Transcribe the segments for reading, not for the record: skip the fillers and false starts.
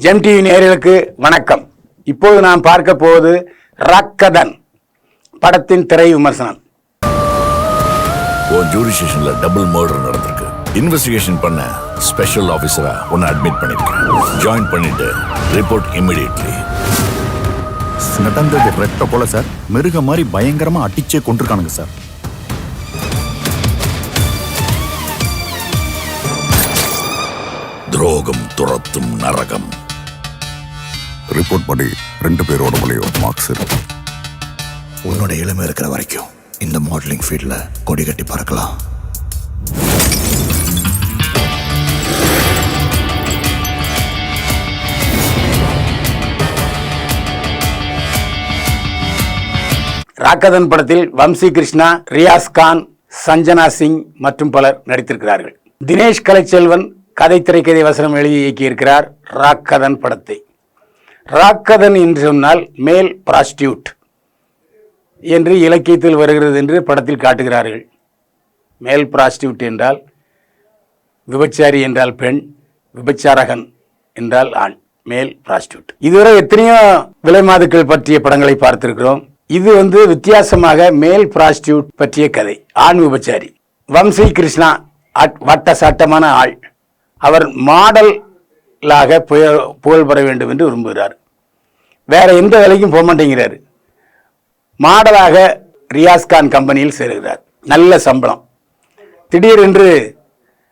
GeM TV நேயர்களுக்கு வணக்கம். இப்போது நாம் பார்க்க போவது ராக்கதன் படத்தின் திரை விமர்சனம். ஜூரிஸ்டிக்ஷன்ல டபுள் மர்டர் நடந்திருக்கு. இன்வெஸ்டிகேஷன் பண்ண ஸ்பெஷல் ஆபீசரா உன்னை அட்மிட் பண்ணிருக்கேன். ஜாயின் பண்ணிட்டு ரிப்போர்ட் இமிடியட்லி. நடந்தது ரெட்ட போல சார். மிருக மாதிரி பயங்கரமா அடிச்சே கொண்டிருக்கானுங்க சார். துரோகம் துரத்தும் நரகம். ரிப்போர்ட் படி 2 பேரோட மலையோ மார்க்ஸ் இருக்கு. உன்னோட இளமை இருக்கிற வரைக்கும் இந்த மாடலிங் ஃபீல்ட்ல கொடி கட்டி பறக்கலாம். ராக்கதன் படத்தில் வம்சி கிருஷ்ணா, ரியாஸ் கான், சஞ்சனா சிங் மற்றும் பலர் நடித்திருக்கிறார்கள். தினேஷ் கலைச்செல்வன் கதை திரைக்கதை வசனம் எழுதி இயக்கியிருக்கிறார் ராக்கதன் படத்தை. ராக்கதன் என்று சொன்னால் மேல் பிராஸ்டியூட் என்று இலக்கியத்தில் வருகிறது என்று படத்தில் காட்டுகிறார்கள். மேல் பிராஸ்டியூட் என்றால் விபச்சாரி என்றால் பெண், விபச்சாரகன் என்றால் ஆண். மேல் பிராஸ்டியூட். இதுவரை எத்தனையோ விலைமாதுக்கள் பற்றிய படங்களை பார்த்திருக்கிறோம். இது வித்தியாசமாக மேல் பிராஸ்டியூட் பற்றிய கதை. ஆண் விபச்சாரி. வம்சி கிருஷ்ணா வட்ட சாட்டமான ஆள். அவர் மாடலாக புகழ் பெற வேண்டும் என்று விரும்புகிறார். வேற எந்த வேலைக்கும் போக மாட்டேங்கிறார். மாடலாக ரியாஸ் கான் கம்பெனியில் சேருகிறார். நல்ல சம்பளம். திடீரென்று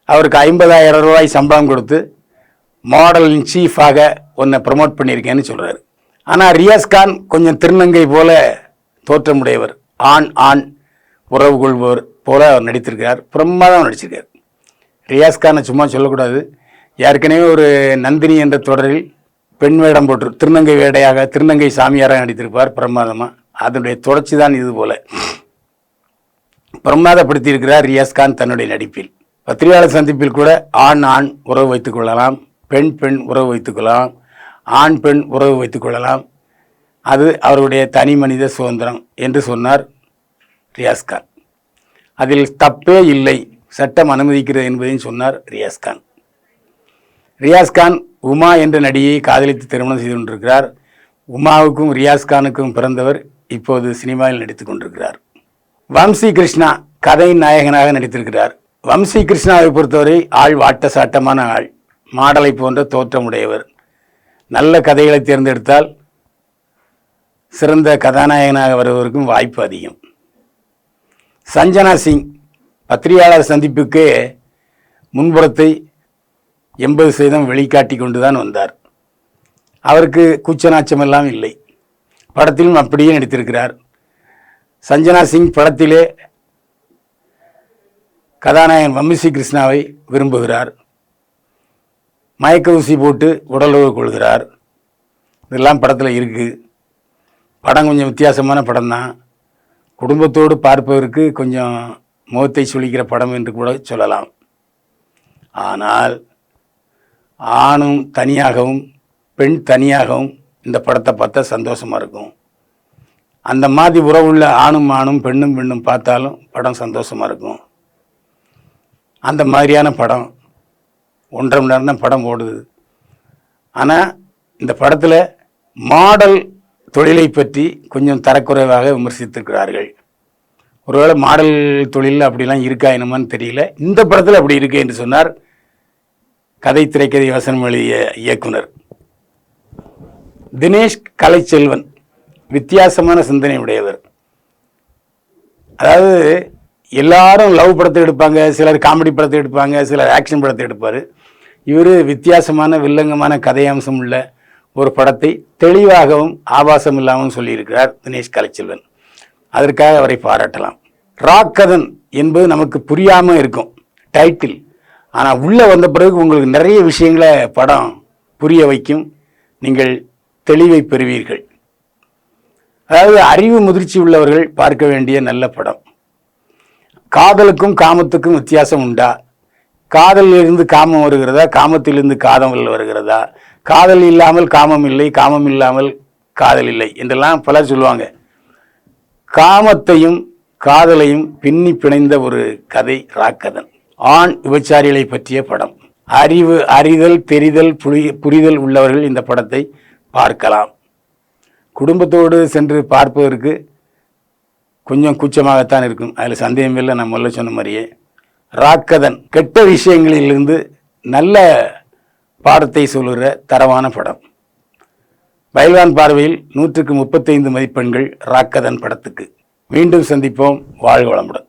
அவருக்கு 50,000 ரூபாய் சம்பளம் கொடுத்து மாடல் இன் சீஃபாக உன்னை ப்ரமோட் பண்ணியிருக்கேன்னு சொல்றாரு. ஆனால் ரியாஸ் கான் கொஞ்சம் திருநங்கை போல தோற்றமுடையவர். ஆண் ஆண் உறவு கொள்பவர் போல அவர் நடித்திருக்கிறார். பிரமாதம் நடிச்சிருக்கார். ரியாஸ் கானை சும்மா சொல்லக்கூடாது. ஏற்கனவே ஒரு நந்தினி என்ற தொடரில் பெண் வேடம் போட்டு திருநங்கை சாமியாராக நடித்திருப்பார் பிரமாதமா. அதனுடைய தொடர்ச்சி தான் இது போல பிரமாதப்படுத்தி இருக்கிறார் ரியாஸ் கான் தன்னுடைய நடிப்பில். பத்திரிகையாளர் சந்திப்பில் கூட ஆண் ஆண் உறவு வைத்துக் கொள்ளலாம், பெண் பெண் உறவு வைத்துக் கொள்ளலாம், ஆண் பெண் உறவு வைத்துக் கொள்ளலாம், அது அவருடைய தனி மனித சுதந்திரம் என்று சொன்னார் ரியாஸ் கான். அதில் தப்பே இல்லை, சட்டம் அனுமதிக்கிறது என்பதையும் சொன்னார் ரியாஸ் கான். ரியாஸ் கான் உமா என்ற நடிகையை காதலித்து திருமணம் செய்து கொண்டிருக்கிறார். உமாவுக்கும் ரியாஸ் கானுக்கும் பிறந்தவர் இப்போது சினிமாவில் நடித்துக் கொண்டிருக்கிறார். வம்சி கிருஷ்ணா கதை நாயகனாக நடித்திருக்கிறார். வம்சி கிருஷ்ணாவை பொறுத்தவரை ஆள் வாட்ட சாட்டமான ஆள், மாடலை போன்ற தோற்றமுடையவர். நல்ல கதைகளை தேர்ந்தெடுத்தால் சிறந்த கதாநாயகனாக வருவதற்கும் வாய்ப்பு அதிகம். சஞ்சனா சிங் பத்திரிகையாளர் சந்திப்புக்கு முன்புறத்தை 80% வெளிக்காட்டி கொண்டுதான் வந்தார். அவருக்கு கூச்சநாச்சமெல்லாம் இல்லை. படத்திலும் அப்படியே நடித்திருக்கிறார். சஞ்சனா சிங் படத்திலே கதாநாயகன் வம்சி கிருஷ்ணாவை விரும்புகிறார். மயக்க ஊசி போட்டு உடலுறவு கொள்கிறார். இதெல்லாம் படத்தில் இருக்குது. படம் கொஞ்சம் வித்தியாசமான படம் தான். குடும்பத்தோடு பார்ப்பதற்கு கொஞ்சம் முகத்தை சுளிக்கிற படம் என்று கூட சொல்லலாம். ஆனால் ஆணும் தனியாகவும் பெண் தனியாகவும் இந்த படத்தை பார்த்தா சந்தோஷமாக இருக்கும். அந்த மாதிரி உறவுள்ள ஆணும் பெண்ணும் பார்த்தாலும் படம் சந்தோஷமாக இருக்கும். அந்த மாதிரியான படம் 1.5 மணி நேரம் தான் படம் ஓடுது. ஆனால் இந்த படத்தில் மாடல் தொழிலை பற்றி கொஞ்சம் தரக்குறைவாக விமர்சித்திருக்கிறார்கள். ஒருவேளை மாடல் தொழில் அப்படிலாம் இருக்கா என்னமான்னு தெரியல. இந்த படத்தில் அப்படி இருக்கு என்று சொன்னார் கதை திரைக்கதை வசனம் எழுதிய இயக்குனர் தினேஷ் கலைச்செல்வன். வித்தியாசமான சிந்தனை உடையவர். அதாவது எல்லாரும் லவ் படத்தை எடுப்பாங்க, சிலர் காமெடி படத்தை எடுப்பாங்க, சிலர் ஆக்ஷன் படத்தை எடுப்பார். இவர் வித்தியாசமான வில்லங்கமான கதை அம்சம் உள்ள ஒரு படத்தை தெளிவாகவும் ஆபாசம் இல்லாமல் சொல்லியிருக்கிறார் தினேஷ் கலைச்செல்வன். அதற்காக அவரை பாராட்டலாம். ராக்கதன் என்பது நமக்கு புரியாமல் இருக்கும் டைட்டில். ஆனால் உள்ளே வந்த பிறகு உங்களுக்கு நிறைய விஷயங்களை படம் புரிய வைக்கும். நீங்கள் தெளிவை பெறுவீர்கள். அதாவது அறிவு முதிர்ச்சி உள்ளவர்கள் பார்க்க வேண்டிய நல்ல படம். காதலுக்கும் காமத்துக்கும் வித்தியாசம் உண்டா? காதலிலிருந்து காமம் வருகிறதா, காமத்திலிருந்து காதல் வருகிறதா? காதல் இல்லாமல் காமம் இல்லை, காமம் இல்லாமல் காதல் இல்லை என்றெல்லாம் பலர் சொல்லுவாங்க. காமத்தையும் காதலையும் பின்னி பிணைந்த ஒரு கதை ராக்கதன். ஆண் விபச்சாரிகளை பற்றிய படம். அறிவு, அறிதல், தெரிதல், புரிதல் உள்ளவர்கள் இந்த படத்தை பார்க்கலாம். குடும்பத்தோடு சென்று பார்ப்பதற்கு கொஞ்சம் கூச்சமாகத்தான் இருக்கும், அதில் சந்தேகம் இல்லை. நான் முதல்ல சொன்ன மாதிரியே ராக்கதன் கெட்ட விஷயங்களிலிருந்து நல்ல பாடத்தை சொல்லுகிற தரமான படம். பைல்வான் பார்வையில் 100க்கு 35 மதிப்பெண்கள் ராக்கதன் படத்துக்கு. மீண்டும் சந்திப்போம். வாழ்க வளமுடன்.